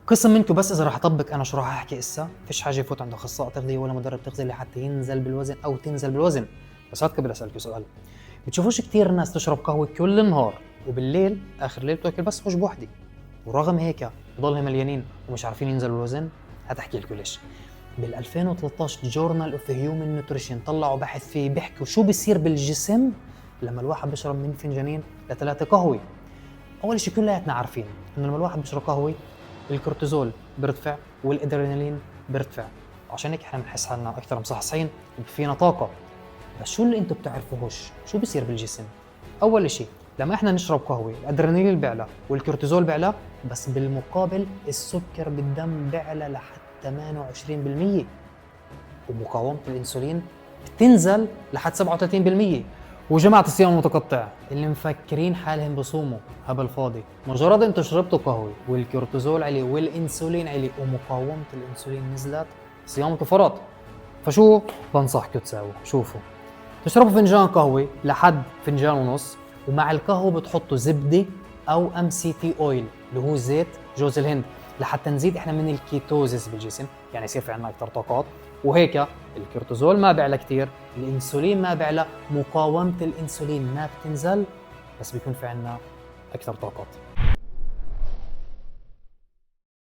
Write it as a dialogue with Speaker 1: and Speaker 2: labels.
Speaker 1: قسم منكم بس اذا راح اطبق انا شو راح احكي اسا، فيش حاجه يفوت عند اخصائي تغذيه ولا مدرب تغذيه لحتى ينزل بالوزن او تنزل بالوزن. بس هات قبل اسالك سؤال، بتشوفوش كثير ناس تشرب قهوه كل النهار وبالليل اخر الليل بتاكل بس وجبه وحده، ورغم هيك بضلهم مليانين ومش عارفين ينزلوا الوزن؟ هتحكي لكم ليش. بال 2013 جورنال اوف هيومن نيوتريشن طلعوا بحث فيه بيحكوا شو بيصير بالجسم لما الواحد بيشرب من فنجانين لثلاثه قهوه. اول شيء كلياتنا عارفين انه لما الواحد بيشرب قهوه الكورتيزول بيرتفع والادرينالين بيرتفع، عشان هيك احنا بنحس حالنا اكثر مصحصحين وفينا طاقه. بس شو اللي انتم بتعرفوهوش شو بيصير بالجسم؟ اول شيء لما احنا نشرب قهوه الادرينالين بيعلى والكورتيزول بيعلى، بس بالمقابل السكر بالدم بيعلى لحد 28%، ومقاومه الانسولين بتنزل لحد 37%. وجماعة الصيام المتقطع اللي مفكرين حالهم بصوموا هبل فاضي، مجرد انتوا شربتوا قهوة والكورتيزول عليه والانسولين عليه ومقاومة الانسولين نزلت، صيامكم فرط. فشو بنصحكم تساووا؟ شوفوا، تشربوا فنجان قهوة لحد فنجان ونص، ومع القهوة بتحطوا زبدة أو MCT أويل اللي هو زيت جوز الهند، لحتى نزيد احنا من الكيتوزيس بالجسم، يعني يصير في عنا أكثر طاقات. وهيك الكورتيزول ما بيعلى كتير، الانسولين ما بيعلى، مقاومة الانسولين ما بتنزل، بس بيكون في عنا أكثر طاقات.